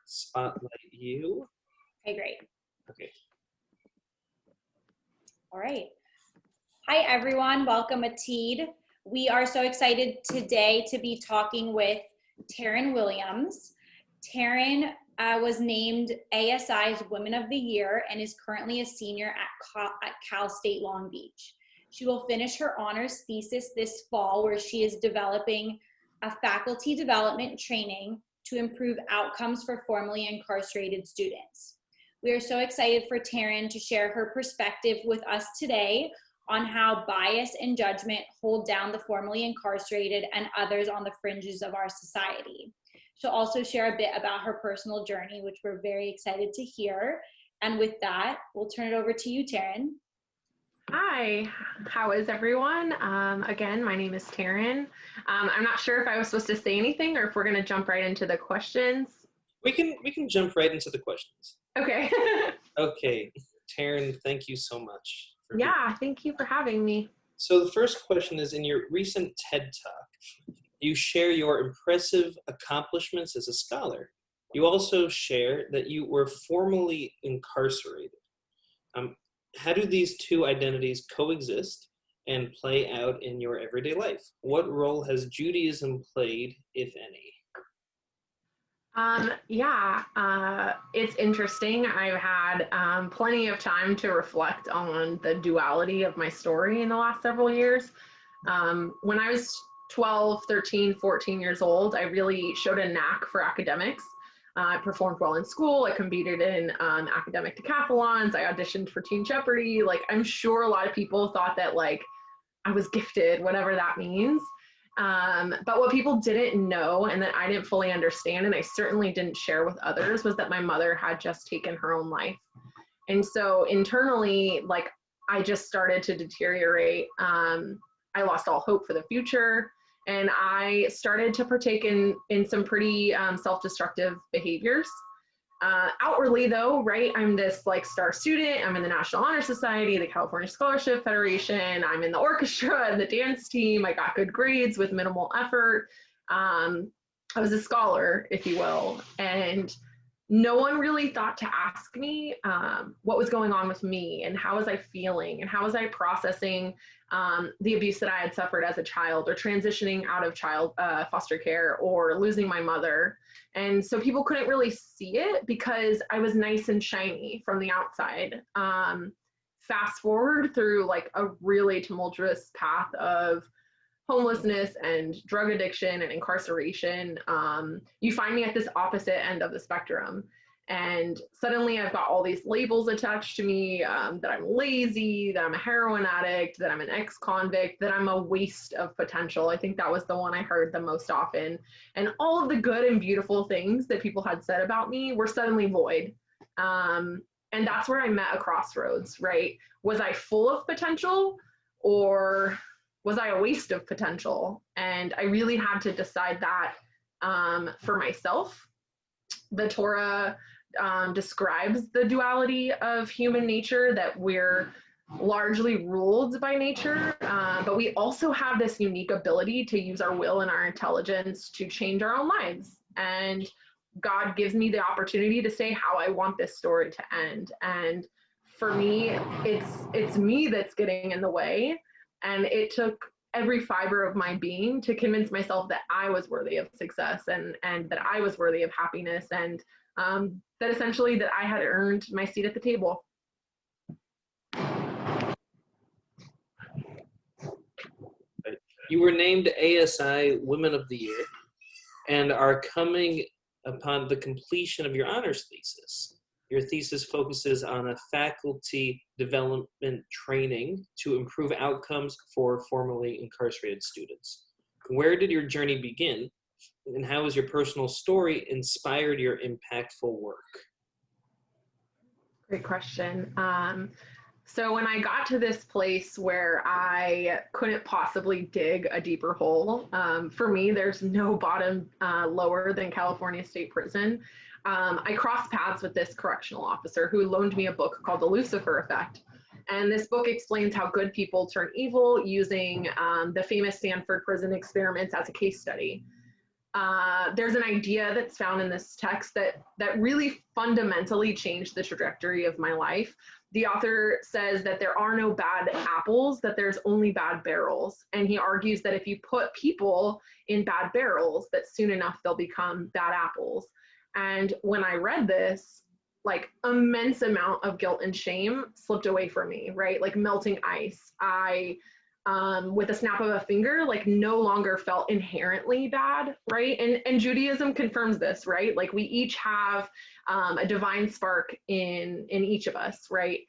spotlight you. Okay, great. Okay. All right. Hi, everyone. Welcome, Ateed. We are so excited today to be talking with Taryn Williams. Taryn was named ASI's Women of the Year and is currently a senior at Cal State Long Beach. She will finish her honors thesis this fall, where she is developing a faculty development training to improve outcomes for formerly incarcerated students. We are so excited for Taryn to share her perspective with us today on how bias and judgment hold down the formerly incarcerated and others on the fringes of our society. She'll also share a bit about her personal journey, which we're very excited to hear. And with that, we'll turn it over to you, Taryn. Hi, how is everyone? Again, my name is Taryn. I'm not sure if I was supposed to say anything or if we're going to jump right into the questions. We can jump right into the questions. Okay. Okay, Taryn, thank you so much. Yeah, thank you for having me. So the first question is, in your recent TED Talk, you share your impressive accomplishments as a scholar. You also share that you were formerly incarcerated. How do these two identities coexist and play out in your everyday life? What role has Judaism played, if any? It's interesting. I've had plenty of time to reflect on the duality of my story in the last several years. When I was 12, 13, 14 years old, I really showed a knack for academics. I performed well in school. I competed in academic decathlons. I auditioned for Teen Jeopardy. Like, I'm sure a lot of people thought that like I was gifted, whatever that means. But what people didn't know and that I didn't fully understand, and I certainly didn't share with others, was that my mother had just taken her own life. And so internally, like, I just started to deteriorate. I lost all hope for the future. And I started to partake in some pretty self-destructive behaviors. Outwardly though, right, I'm this like star student. I'm in the National Honor Society, the California Scholarship Federation. I'm in the orchestra and the dance team. I got good grades with minimal effort. I was a scholar, if you will. And no one really thought to ask me what was going on with me and how was I feeling and how was I processing the abuse that I had suffered as a child, or transitioning out of foster care, or losing my mother. And so people couldn't really see it because I was nice and shiny from the outside. Fast forward through like a really tumultuous path of homelessness and drug addiction and incarceration, you find me at this opposite end of the spectrum. And suddenly I've got all these labels attached to me, that I'm lazy, that I'm a heroin addict, that I'm an ex-convict, that I'm a waste of potential. I think that was the one I heard the most often. And all of the good and beautiful things that people had said about me were suddenly void. And that's where I met a crossroads, right? Was I full of potential, or was I a waste of potential? And I really had to decide that for myself. The Torah describes the duality of human nature, that we're largely ruled by nature, but we also have this unique ability to use our will and our intelligence to change our own lives. And God gives me the opportunity to say how I want this story to end. And for me, it's me that's getting in the way. And it took every fiber of my being to convince myself that I was worthy of success and that I was worthy of happiness, and that essentially that I had earned my seat at the table. You were named ASI Women of the Year and are coming upon the completion of your honors thesis. Your thesis focuses on a faculty development training to improve outcomes for formerly incarcerated students. Where did your journey begin, and how has your personal story inspired your impactful work? Great question. So when I got to this place where I couldn't possibly dig a deeper hole, for me, there's no bottom lower than California State Prison. I crossed paths with this correctional officer who loaned me a book called The Lucifer Effect. And this book explains how good people turn evil using the famous Stanford prison experiments as a case study. there's an idea that's found in this text that really fundamentally changed the trajectory of my life. The author says that there are no bad apples, that there's only bad barrels. And he argues that if you put people in bad barrels, that soon enough they'll become bad apples. And when I read this, like immense amount of guilt and shame slipped away from me, right? Like melting ice. I, with a snap of a finger, like no longer felt inherently bad, right? And Judaism confirms this, right? Like we each have a divine spark in each of us, right?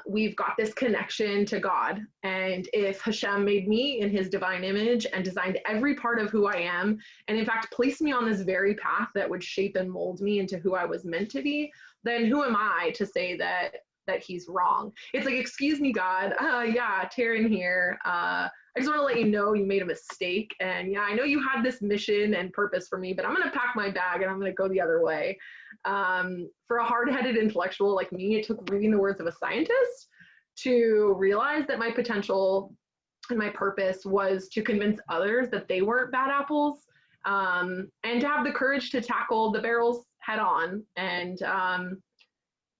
We've got this connection to God. And if Hashem made me in his divine image and designed every part of who I am, and in fact placed me on this very path that would shape and mold me into who I was meant to be, then who am I to say that he's wrong? It's like, excuse me, God, yeah, Taryn here. I just want to let you know you made a mistake. And yeah, I know you had this mission and purpose for me, but I'm going to pack my bag and I'm going to go the other way. For a hard-headed intellectual like me, it took reading the words of a scientist to realize that my potential and my purpose was to convince others that they weren't bad apples, and to have the courage to tackle the barrels head on. And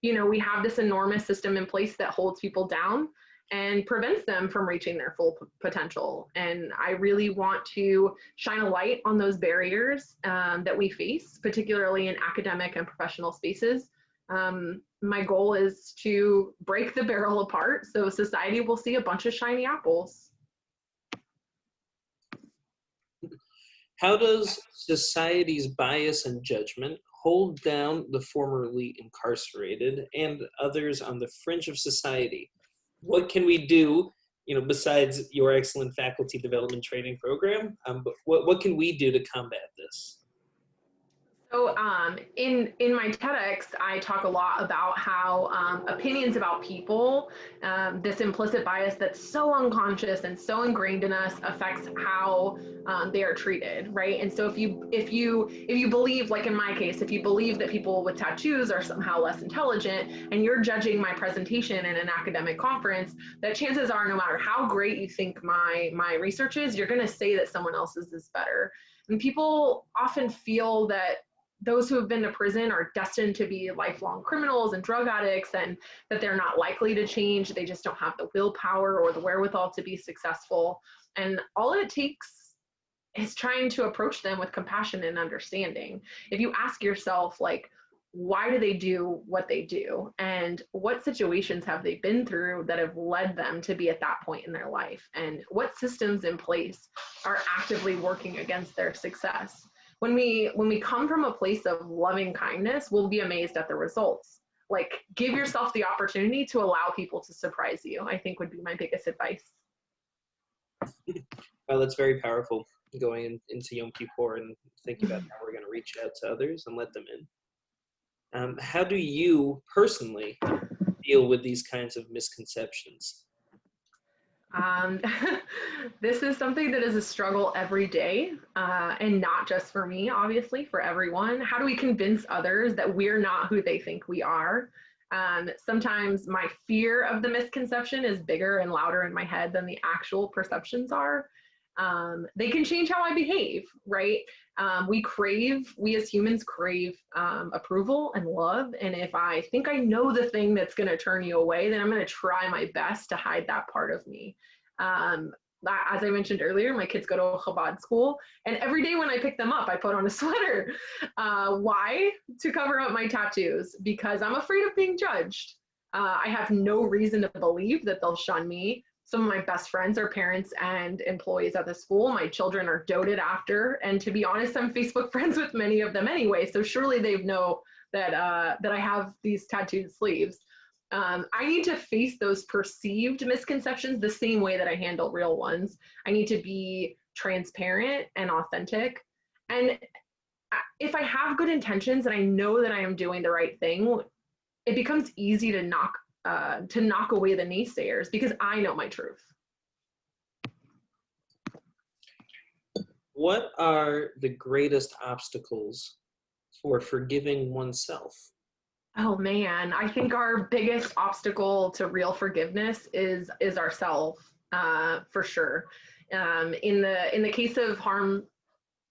you know, we have this enormous system in place that holds people down and prevents them from reaching their full potential. And I really want to shine a light on those barriers that we face, particularly in academic and professional spaces. My goal is to break the barrel apart so society will see a bunch of shiny apples. How does society's bias and judgment hold down the formerly incarcerated and others on the fringe of society? What can we do, you know, besides your excellent faculty development training program? But what can we do to combat this? So in my TEDx, I talk a lot about how opinions about people, this implicit bias that's so unconscious and so ingrained in us, affects how they are treated, right? And so if you believe, like in my case, if you believe that people with tattoos are somehow less intelligent, and you're judging my presentation in an academic conference, that chances are, no matter how great you think my research is, you're going to say that someone else's is better. And people often feel that those who have been to prison are destined to be lifelong criminals and drug addicts, and that they're not likely to change. They just don't have the willpower or the wherewithal to be successful. And all it takes is trying to approach them with compassion and understanding. If you ask yourself, like, why do they do what they do? And what situations have they been through that have led them to be at that point in their life? And what systems in place are actively working against their success? When we come from a place of loving kindness, we'll be amazed at the results. Like, give yourself the opportunity to allow people to surprise you, I think would be my biggest advice. Well, that's very powerful, going into Yom Kippur and thinking about how we're going to reach out to others and let them in. How do you personally deal with these kinds of misconceptions? This is something that is a struggle every day, and not just for me, obviously, for everyone. How do we convince others that we're not who they think we are? Sometimes my fear of the misconception is bigger and louder in my head than the actual perceptions are. They can change how I behave, right? We as humans crave approval and love. And if I think I know the thing that's going to turn you away, then I'm going to try my best to hide that part of me. As I mentioned earlier, my kids go to a Chabad school, and every day when I pick them up, I put on a sweater. Why? To cover up my tattoos, because I'm afraid of being judged. I have no reason to believe that they'll shun me. Some of my best friends are parents and employees at the school. My children are doted after, and to be honest, I'm Facebook friends with many of them anyway, so surely they know that I have these tattooed sleeves. I need to face those perceived misconceptions the same way that I handle real ones. I need to be transparent and authentic. And if I have good intentions and I know that I am doing the right thing, it becomes easy to knock away the naysayers because I know my truth. What are the greatest obstacles for forgiving oneself? Oh man, I think our biggest obstacle to real forgiveness is ourselves, for sure. In the case of harm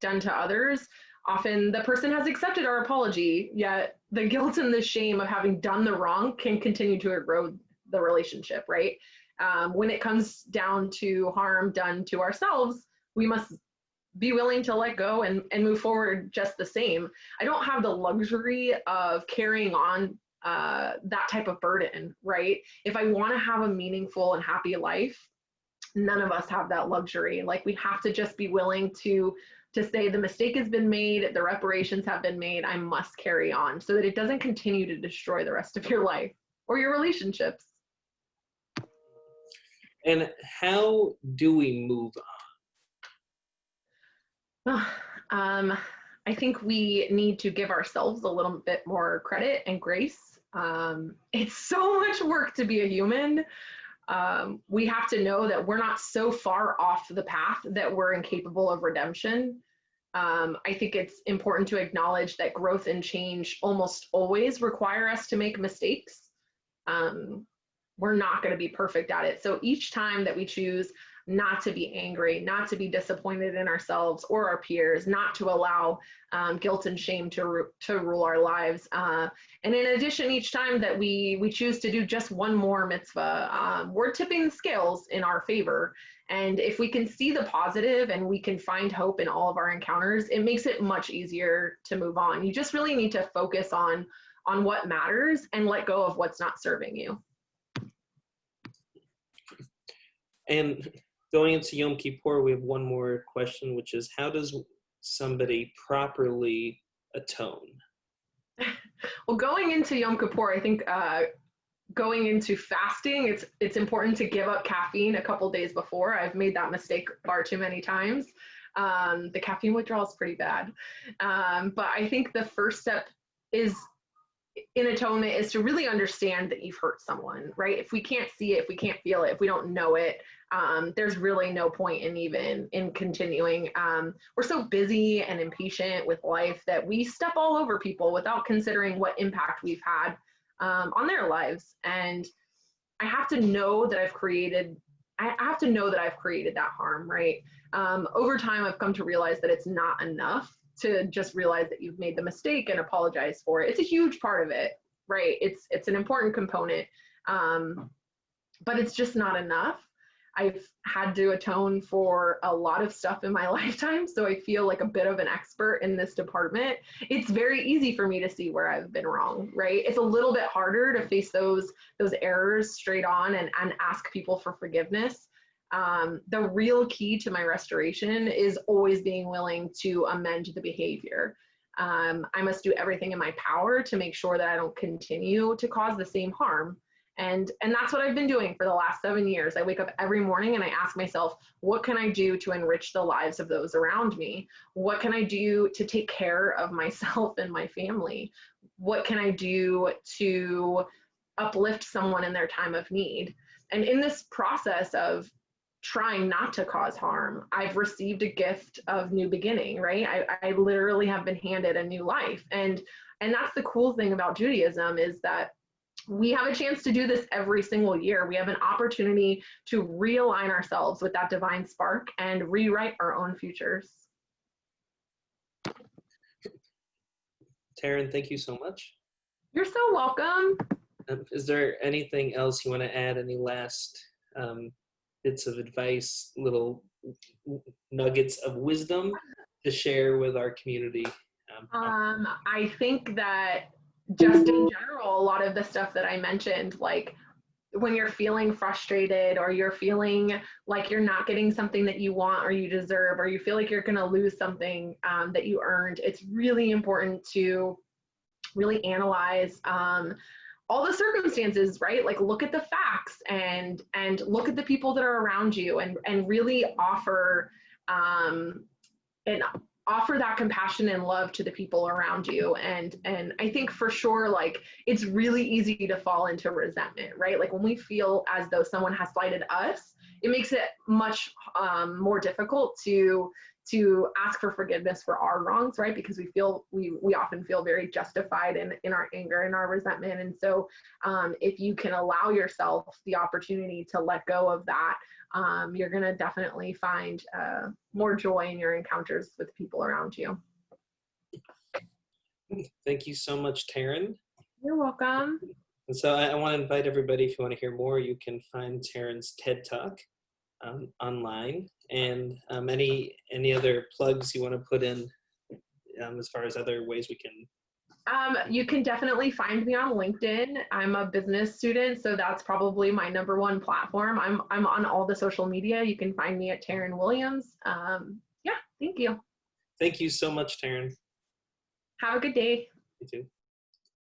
done to others, often the person has accepted our apology, yet the guilt and the shame of having done the wrong can continue to erode the relationship, right? When it comes down to harm done to ourselves, we must be willing to let go and move forward just the same. I don't have the luxury of carrying on that type of burden, right? If I want to have a meaningful and happy life, none of us have that luxury. Like, we have to just be willing to say the mistake has been made, the reparations have been made, I must carry on so that it doesn't continue to destroy the rest of your life or your relationships. And how do we move on? I think we need to give ourselves a little bit more credit and grace. It's so much work to be a human. We have to know that we're not so far off the path that we're incapable of redemption. I think it's important to acknowledge that growth and change almost always require us to make mistakes. We're not going to be perfect at it. So each time that we choose not to be angry, not to be disappointed in ourselves or our peers, not to allow guilt and shame to rule our lives. And in addition, each time that we choose to do just one more mitzvah, we're tipping the scales in our favor. And if we can see the positive and we can find hope in all of our encounters, it makes it much easier to move on. You just really need to focus on what matters and let go of what's not serving you. And going into Yom Kippur, we have one more question, which is, how does somebody properly atone? Well, going into Yom Kippur, I think going into fasting, it's important to give up caffeine a couple days before. I've made that mistake far too many times. The caffeine withdrawal is pretty bad. But I think the first step is in atonement is to really understand that you've hurt someone, right? If we can't see it, if we can't feel it, if we don't know it, there's really no point in continuing. We're so busy and impatient with life that we step all over people without considering what impact we've had on their lives. And I have to know that I've created that harm, right? Over time, I've come to realize that it's not enough to just realize that you've made the mistake and apologize for it. It's a huge part of it, right? It's an important component, but it's just not enough. I've had to atone for a lot of stuff in my lifetime, so I feel like a bit of an expert in this department. It's very easy for me to see where I've been wrong, right? It's a little bit harder to face those errors straight on and ask people for forgiveness. The real key to my restoration is always being willing to amend the behavior. I must do everything in my power to make sure that I don't continue to cause the same harm. And that's what I've been doing for the last 7 years. I wake up every morning and I ask myself, what can I do to enrich the lives of those around me? What can I do to take care of myself and my family? What can I do to uplift someone in their time of need? And in this process of trying not to cause harm, I've received a gift of new beginning, right? I literally have been handed a new life. And that's the cool thing about Judaism, is that we have a chance to do this every single year. We have an opportunity to realign ourselves with that divine spark and rewrite our own futures. Taryn, thank you so much. You're so welcome. Is there anything else you want to add? Any last bits of advice, little nuggets of wisdom to share with our community? I think that just in general, a lot of the stuff that I mentioned, like when you're feeling frustrated or you're feeling like you're not getting something that you want or you deserve, or you feel like you're going to lose something that you earned, it's really important to really analyze all the circumstances, right? Like, look at the facts and look at the people that are around you and really offer that compassion and love to the people around you. And I think for sure, like, it's really easy to fall into resentment, right? Like, when we feel as though someone has slighted us, it makes it much more difficult to ask for forgiveness for our wrongs, right? Because we often feel very justified in our anger and our resentment. And so if you can allow yourself the opportunity to let go of that, you're going to definitely find more joy in your encounters with people around you. Thank you so much, Taryn. You're welcome. And so I want to invite everybody, if you want to hear more, you can find Taryn's TED Talk online, and any other plugs you want to put in as far as other ways we can. You can definitely find me on LinkedIn. I'm a business student, so that's probably my #1 platform. I'm on all the social media. You can find me at Taryn Williams. Yeah, thank you. Thank you so much, Taryn. Have a good day. You too.